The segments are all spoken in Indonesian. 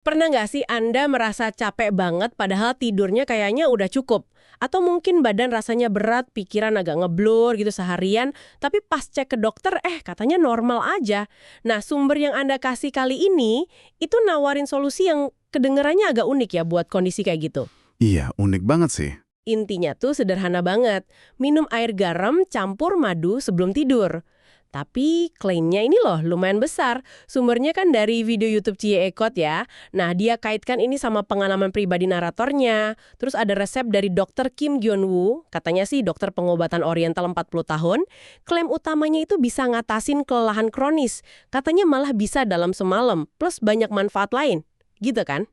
Pernah nggak sih Anda merasa capek banget padahal tidurnya kayaknya udah cukup? Atau mungkin badan rasanya berat, pikiran agak ngeblur gitu seharian, tapi pas cek ke dokter, katanya normal aja. Nah, sumber yang Anda kasih kali ini, itu nawarin solusi yang kedengerannya agak unik ya buat kondisi kayak gitu. Iya, unik banget sih. Intinya tuh sederhana banget, minum air garam campur madu sebelum tidur. Tapi klaimnya ini loh lumayan besar. Sumbernya kan dari video YouTube Cie Ekot ya. Nah, dia kaitkan ini sama pengalaman pribadi naratornya. Terus ada resep dari dokter Kim Gyun Woo. Katanya sih dokter pengobatan oriental 40 tahun. Klaim utamanya itu bisa ngatasin kelelahan kronis. Katanya malah bisa dalam semalam. Plus banyak manfaat lain. Gitu kan?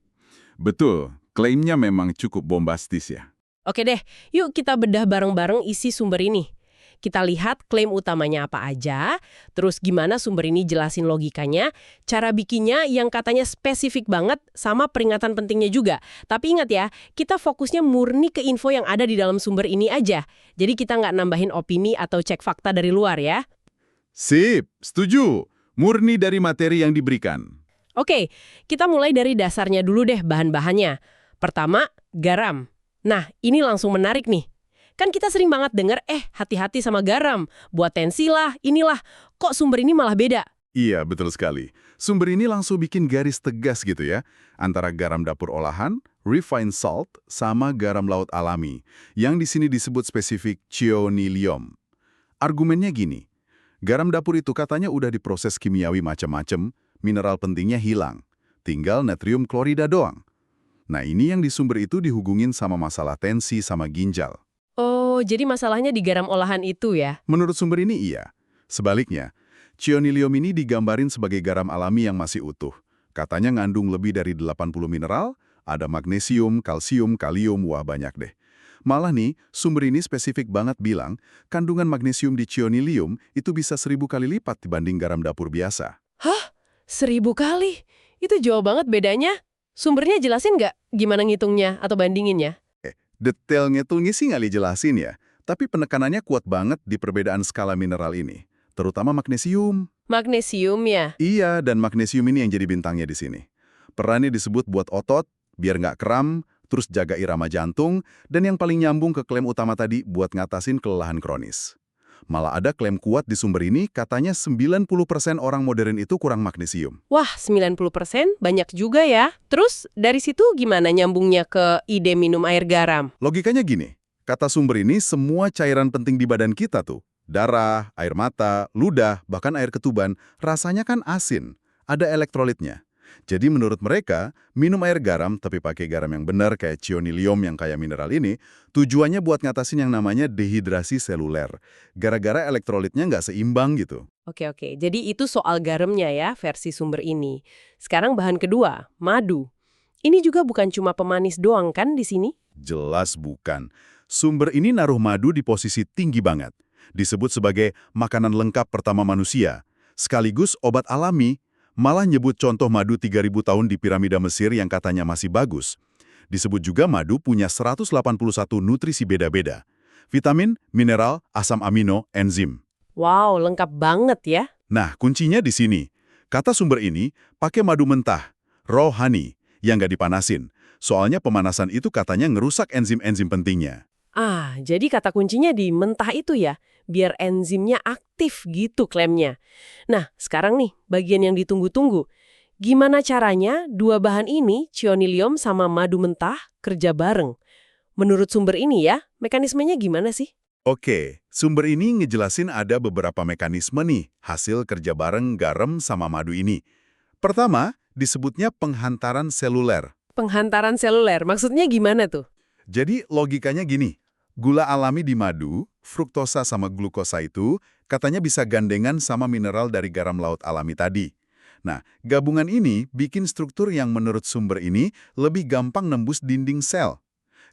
Betul, klaimnya memang cukup bombastis ya. Oke deh, yuk kita bedah bareng-bareng isi sumber ini. Kita lihat klaim utamanya apa aja, terus gimana sumber ini jelasin logikanya, cara bikinnya yang katanya spesifik banget, sama peringatan pentingnya juga. Tapi ingat ya, kita fokusnya murni ke info yang ada di dalam sumber ini aja. Jadi kita nggak nambahin opini atau cek fakta dari luar ya. Sip, setuju. Murni dari materi yang diberikan. Oke, kita mulai dari dasarnya dulu deh bahan-bahannya. Pertama, garam. Nah, ini langsung menarik nih. Kan kita sering banget denger, hati-hati sama garam. Buat tensi lah, inilah. Kok sumber ini malah beda? Iya, betul sekali. Sumber ini langsung bikin garis tegas gitu ya, antara garam dapur olahan, refined salt, sama garam laut alami, yang di sini disebut spesifik chionilium. Argumennya gini, garam dapur itu katanya udah diproses kimiawi macam-macam, mineral pentingnya hilang. Tinggal natrium klorida doang. Nah, ini yang di sumber itu dihubungin sama masalah tensi sama ginjal. Oh, jadi masalahnya di garam olahan itu ya? Menurut sumber ini iya. Sebaliknya, chionilium ini digambarin sebagai garam alami yang masih utuh. Katanya ngandung lebih dari 80 mineral, ada magnesium, kalsium, kalium, wah banyak deh. Malah nih, sumber ini spesifik banget bilang, kandungan magnesium di chionilium itu bisa 1000 kali lipat dibanding garam dapur biasa. Hah? 1000 kali? Itu jauh banget bedanya. Sumbernya jelasin nggak gimana ngitungnya atau bandinginnya? Detail ngitungnya sih nggak dijelasin ya, tapi penekanannya kuat banget di perbedaan skala mineral ini, terutama magnesium. Magnesium ya? Iya, dan magnesium ini yang jadi bintangnya di sini. Perannya disebut buat otot, biar nggak kram, terus jaga irama jantung, dan yang paling nyambung ke klaim utama tadi buat ngatasin kelelahan kronis. Malah ada klaim kuat di sumber ini, katanya 90% orang modern itu kurang magnesium. Wah, 90% banyak juga ya. Terus dari situ gimana nyambungnya ke ide minum air garam? Logikanya gini, kata sumber ini semua cairan penting di badan kita tuh, darah, air mata, ludah, bahkan air ketuban, rasanya kan asin, ada elektrolitnya. Jadi menurut mereka, minum air garam tapi pakai garam yang benar kayak chionilium yang kayak mineral ini, tujuannya buat ngatasin yang namanya dehidrasi seluler. Gara-gara elektrolitnya nggak seimbang gitu. Oke, jadi itu soal garamnya ya, versi sumber ini. Sekarang bahan kedua, madu. Ini juga bukan cuma pemanis doang kan di sini? Jelas bukan. Sumber ini naruh madu di posisi tinggi banget. Disebut sebagai makanan lengkap pertama manusia. Sekaligus obat alami. Malah nyebut contoh madu 3000 tahun di piramida Mesir yang katanya masih bagus. Disebut juga madu punya 181 nutrisi beda-beda. Vitamin, mineral, asam amino, enzim. Wow, lengkap banget ya. Nah, kuncinya di sini. Kata sumber ini, pakai madu mentah, raw honey, yang nggak dipanasin. Soalnya pemanasan itu katanya ngerusak enzim-enzim pentingnya. Ah, jadi kata kuncinya di mentah itu ya, biar enzimnya aktif gitu klaimnya. Nah, sekarang nih, bagian yang ditunggu-tunggu. Gimana caranya dua bahan ini, chionilium sama madu mentah, kerja bareng? Menurut sumber ini ya, mekanismenya gimana sih? Oke, sumber ini ngejelasin ada beberapa mekanisme nih, hasil kerja bareng garam sama madu ini. Pertama, disebutnya penghantaran seluler. Penghantaran seluler, maksudnya gimana tuh? Jadi logikanya gini, gula alami di madu, fruktosa sama glukosa itu katanya bisa gandengan sama mineral dari garam laut alami tadi. Nah, gabungan ini bikin struktur yang menurut sumber ini lebih gampang nembus dinding sel.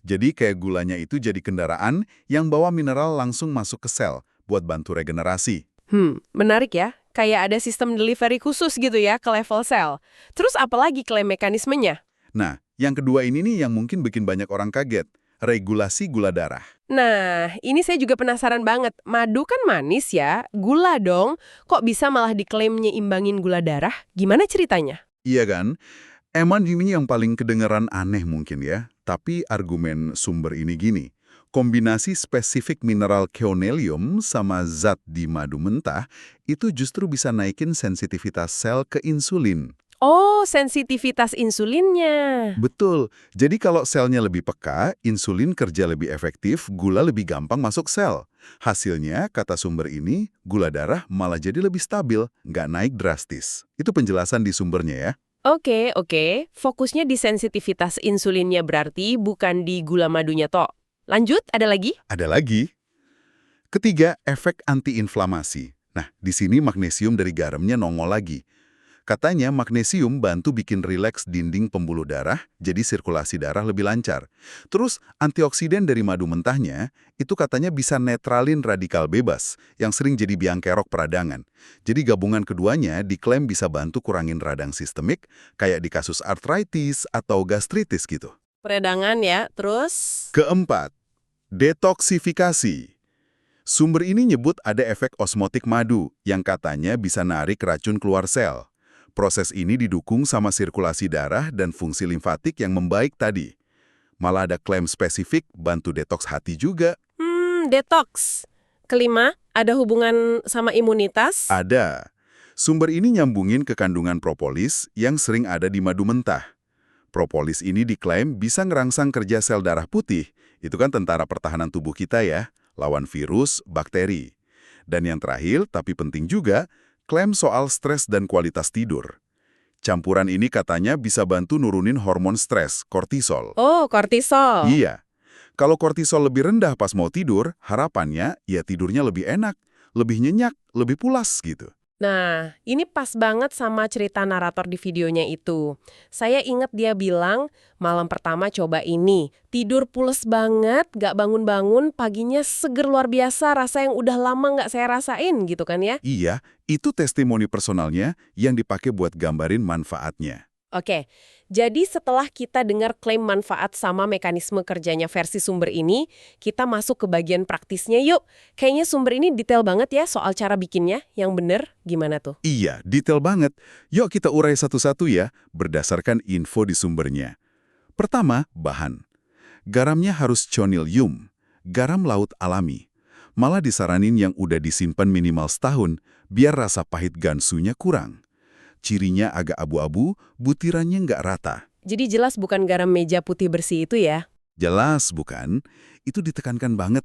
Jadi kayak gulanya itu jadi kendaraan yang bawa mineral langsung masuk ke sel buat bantu regenerasi. Menarik ya. Kayak ada sistem delivery khusus gitu ya ke level sel. Terus apalagi klaim mekanismenya? Nah, yang kedua ini nih yang mungkin bikin banyak orang kaget. Regulasi gula darah. Nah, ini saya juga penasaran banget. Madu kan manis ya, gula dong. Kok bisa malah diklaim nyimbangin gula darah? Gimana ceritanya? Iya kan? Emang ini yang paling kedengeran aneh mungkin ya, tapi argumen sumber ini gini. Kombinasi spesifik mineral keonelium sama zat di madu mentah itu justru bisa naikin sensitivitas sel ke insulin. Oh, sensitivitas insulinnya. Betul, jadi kalau selnya lebih peka, insulin kerja lebih efektif, gula lebih gampang masuk sel. Hasilnya, kata sumber ini, gula darah malah jadi lebih stabil, nggak naik drastis. Itu penjelasan di sumbernya ya. Oke. Fokusnya di sensitivitas insulinnya berarti bukan di gula madunya toh. Lanjut, ada lagi? Ada lagi. Ketiga, efek antiinflamasi. Nah, di sini magnesium dari garamnya nongol lagi. Katanya magnesium bantu bikin rileks dinding pembuluh darah, jadi sirkulasi darah lebih lancar. Terus, antioksiden dari madu mentahnya, itu katanya bisa netralin radikal bebas, yang sering jadi biang kerok peradangan. Jadi gabungan keduanya diklaim bisa bantu kurangin radang sistemik, kayak di kasus artritis atau gastritis gitu. Peradangan ya, terus? Keempat, detoksifikasi. Sumber ini nyebut ada efek osmotik madu yang katanya bisa narik racun keluar sel. Proses ini didukung sama sirkulasi darah dan fungsi limfatik yang membaik tadi. Malah ada klaim spesifik bantu detoks hati juga. Detox. Kelima, ada hubungan sama imunitas? Ada. Sumber ini nyambungin ke kandungan propolis yang sering ada di madu mentah. Propolis ini diklaim bisa ngerangsang kerja sel darah putih. Itu kan tentara pertahanan tubuh kita ya, lawan virus, bakteri. Dan yang terakhir, tapi penting juga, klaim soal stres dan kualitas tidur. Campuran ini katanya bisa bantu nurunin hormon stres, kortisol. Oh, kortisol. Iya. Kalau kortisol lebih rendah pas mau tidur, harapannya ya tidurnya lebih enak, lebih nyenyak, lebih pulas gitu. Nah, ini pas banget sama cerita narator di videonya itu. Saya ingat dia bilang, malam pertama coba ini. Tidur pules banget, gak bangun-bangun, paginya seger luar biasa, rasa yang udah lama gak saya rasain gitu kan ya. Iya, itu testimoni personalnya yang dipakai buat gambarin manfaatnya. Oke, jadi setelah kita dengar klaim manfaat sama mekanisme kerjanya versi sumber ini, kita masuk ke bagian praktisnya yuk. Kayaknya sumber ini detail banget ya soal cara bikinnya, yang bener gimana tuh? Iya, detail banget. Yuk kita urai satu-satu ya, berdasarkan info di sumbernya. Pertama, bahan. Garamnya harus conilium, garam laut alami. Malah disaranin yang udah disimpan minimal setahun, biar rasa pahit gansunya kurang. Cirinya agak abu-abu, butirannya nggak rata. Jadi jelas bukan garam meja putih bersih itu ya? Jelas bukan? Itu ditekankan banget.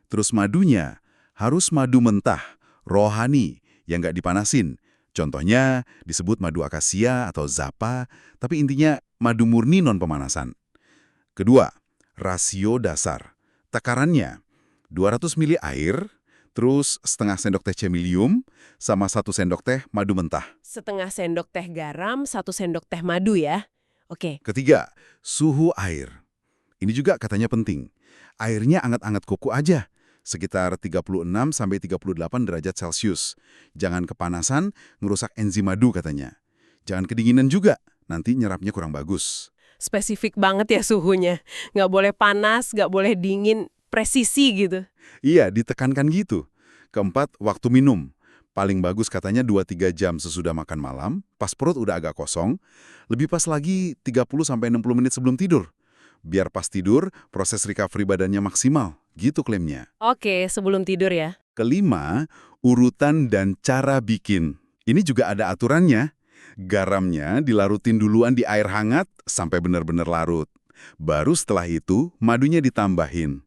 Terus madunya harus madu mentah, rohani, yang nggak dipanasin. Contohnya disebut madu akasia atau zapa, tapi intinya madu murni non pemanasan. Kedua, rasio dasar. Takarannya 200 ml air, terus setengah sendok teh cemilium, sama 1 sendok teh madu mentah. Setengah sendok teh garam, 1 sendok teh madu ya? Oke. Ketiga, suhu air. Ini juga katanya penting. Airnya anget-anget kuku aja, sekitar 36–38 derajat Celcius. Jangan kepanasan, ngerusak enzim madu katanya. Jangan kedinginan juga, nanti nyerapnya kurang bagus. Spesifik banget ya suhunya. Nggak boleh panas, nggak boleh dingin, presisi gitu. Iya, ditekankan gitu. Keempat, waktu minum. Paling bagus katanya 2–3 jam sesudah makan malam, pas perut udah agak kosong. Lebih pas lagi 30–60 menit sebelum tidur. Biar pas tidur, proses recovery badannya maksimal. Gitu klaimnya. Oke, sebelum tidur ya. Kelima, urutan dan cara bikin. Ini juga ada aturannya. Garamnya dilarutin duluan di air hangat sampai benar-benar larut. Baru setelah itu, madunya ditambahin.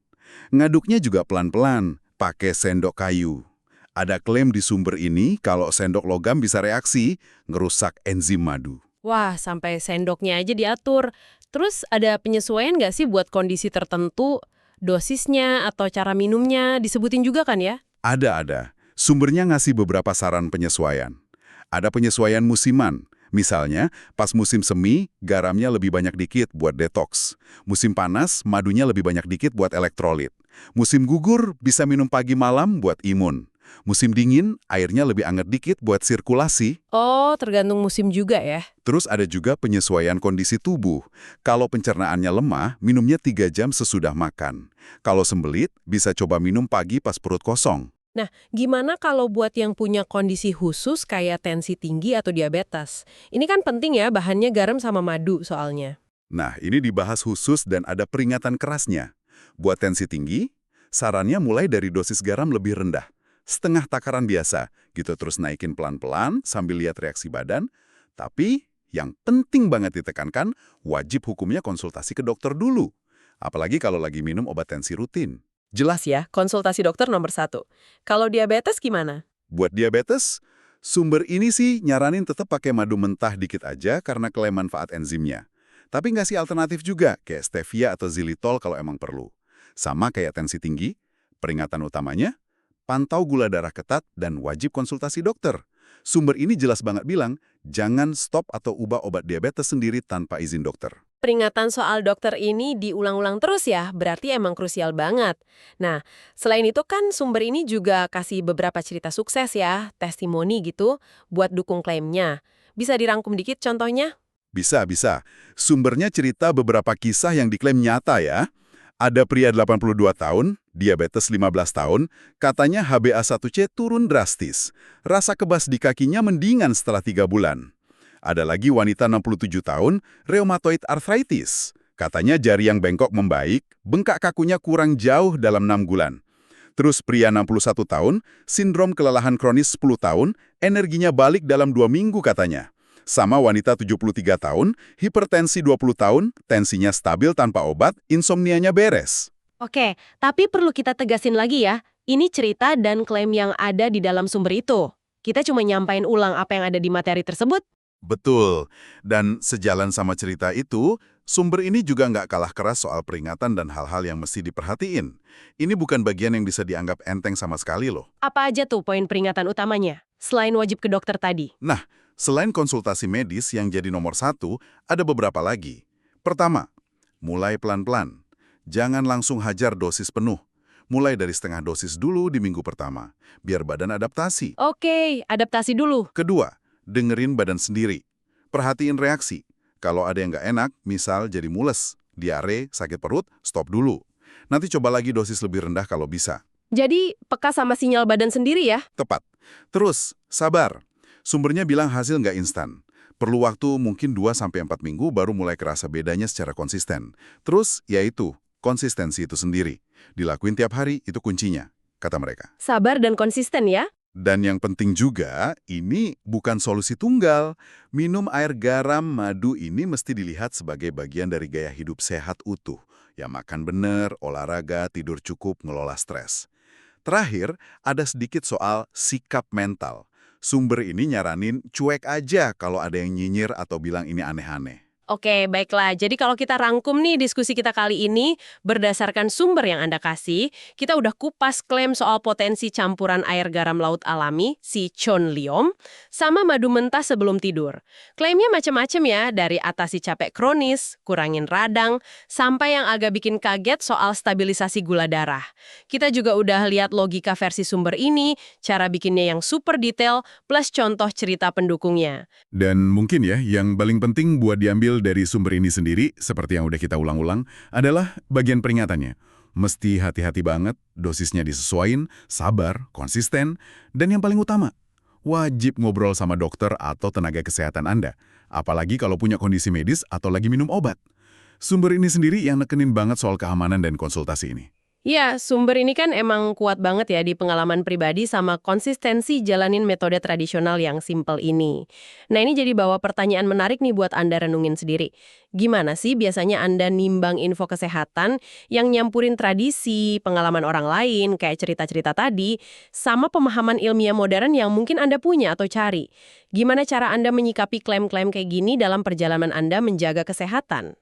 Ngaduknya juga pelan-pelan, pakai sendok kayu. Ada klaim di sumber ini kalau sendok logam bisa reaksi, ngerusak enzim madu. Wah, sampai sendoknya aja diatur. Terus ada penyesuaian nggak sih buat kondisi tertentu? Dosisnya atau cara minumnya disebutin juga kan ya? Ada. Sumbernya ngasih beberapa saran penyesuaian. Ada penyesuaian musiman. Misalnya, pas musim semi, garamnya lebih banyak dikit buat detoks. Musim panas, madunya lebih banyak dikit buat elektrolit. Musim gugur, bisa minum pagi malam buat imun. Musim dingin, airnya lebih anget dikit buat sirkulasi. Oh, tergantung musim juga ya? Terus ada juga penyesuaian kondisi tubuh. Kalau pencernaannya lemah, minumnya 3 jam sesudah makan. Kalau sembelit, bisa coba minum pagi pas perut kosong. Nah, gimana kalau buat yang punya kondisi khusus kayak tensi tinggi atau diabetes? Ini kan penting ya, bahannya garam sama madu soalnya. Nah, ini dibahas khusus dan ada peringatan kerasnya. Buat tensi tinggi, sarannya mulai dari dosis garam lebih rendah. Setengah takaran biasa, gitu terus naikin pelan-pelan sambil lihat reaksi badan. Tapi, yang penting banget ditekankan, wajib hukumnya konsultasi ke dokter dulu. Apalagi kalau lagi minum obat tensi rutin. Jelas ya, konsultasi dokter nomor 1. Kalau diabetes gimana? Buat diabetes, sumber ini sih nyaranin tetap pakai madu mentah dikit aja karena klaim manfaat enzimnya. Tapi ngasih alternatif juga, kayak stevia atau xylitol kalau emang perlu. Sama kayak tensi tinggi, peringatan utamanya, pantau gula darah ketat dan wajib konsultasi dokter. Sumber ini jelas banget bilang, jangan stop atau ubah obat diabetes sendiri tanpa izin dokter. Peringatan soal dokter ini diulang-ulang terus ya, berarti emang krusial banget. Nah, selain itu kan sumber ini juga kasih beberapa cerita sukses ya, testimoni gitu, buat dukung klaimnya. Bisa dirangkum dikit contohnya? Bisa. Sumbernya cerita beberapa kisah yang diklaim nyata ya. Ada pria 82 tahun, diabetes 15 tahun, katanya HbA1c turun drastis. Rasa kebas di kakinya mendingan setelah 3 bulan. Ada lagi wanita 67 tahun, rheumatoid arthritis. Katanya jari yang bengkok membaik, bengkak kakunya kurang jauh dalam 6 bulan. Terus pria 61 tahun, sindrom kelelahan kronis 10 tahun, energinya balik dalam 2 minggu katanya. Sama wanita 73 tahun, hipertensi 20 tahun, tensinya stabil tanpa obat, insomnianya beres. Oke, tapi perlu kita tegasin lagi ya, ini cerita dan klaim yang ada di dalam sumber itu. Kita cuma nyampain ulang apa yang ada di materi tersebut. Betul. Dan sejalan sama cerita itu, sumber ini juga nggak kalah keras soal peringatan dan hal-hal yang mesti diperhatiin. Ini bukan bagian yang bisa dianggap enteng sama sekali loh. Apa aja tuh poin peringatan utamanya, selain wajib ke dokter tadi? Nah, selain konsultasi medis yang jadi nomor 1, ada beberapa lagi. Pertama, mulai pelan-pelan. Jangan langsung hajar dosis penuh. Mulai dari setengah dosis dulu di minggu pertama, biar badan adaptasi. Oke, adaptasi dulu. Kedua, dengerin badan sendiri. Perhatiin reaksi. Kalau ada yang nggak enak, misal jadi mules, diare, sakit perut, stop dulu. Nanti coba lagi dosis lebih rendah kalau bisa. Jadi, peka sama sinyal badan sendiri ya? Tepat. Terus, sabar. Sumbernya bilang hasil nggak instan. Perlu waktu mungkin 2-4 minggu baru mulai kerasa bedanya secara konsisten. Terus, yaitu, konsistensi itu sendiri. Dilakuin tiap hari, itu kuncinya, kata mereka. Sabar dan konsisten ya? Dan yang penting juga, ini bukan solusi tunggal. Minum air garam madu ini mesti dilihat sebagai bagian dari gaya hidup sehat utuh. Ya makan bener, olahraga, tidur cukup, ngelola stres. Terakhir, ada sedikit soal sikap mental. Sumber ini nyaranin cuek aja kalau ada yang nyinyir atau bilang ini aneh-aneh. Oke, baiklah. Jadi kalau kita rangkum nih diskusi kita kali ini, berdasarkan sumber yang Anda kasih, kita udah kupas klaim soal potensi campuran air garam laut alami, si chonliom, sama madu mentah sebelum tidur. Klaimnya macam-macam ya, dari atasi capek kronis, kurangin radang, sampai yang agak bikin kaget soal stabilisasi gula darah. Kita juga udah lihat logika versi sumber ini, cara bikinnya yang super detail, plus contoh cerita pendukungnya. Dan mungkin ya, yang paling penting buat diambil dari sumber ini sendiri, seperti yang udah kita ulang-ulang, adalah bagian peringatannya. Mesti hati-hati banget, dosisnya disesuaiin, sabar, konsisten, dan yang paling utama, wajib ngobrol sama dokter atau tenaga kesehatan Anda. Apalagi kalau punya kondisi medis atau lagi minum obat. Sumber ini sendiri yang nekenin banget soal keamanan dan konsultasi ini. Ya, sumber ini kan emang kuat banget ya di pengalaman pribadi sama konsistensi jalanin metode tradisional yang simple ini. Nah, ini jadi bawa pertanyaan menarik nih buat Anda renungin sendiri. Gimana sih biasanya Anda nimbang info kesehatan yang nyampurin tradisi, pengalaman orang lain, kayak cerita-cerita tadi, sama pemahaman ilmiah modern yang mungkin Anda punya atau cari? Gimana cara Anda menyikapi klaim-klaim kayak gini dalam perjalanan Anda menjaga kesehatan?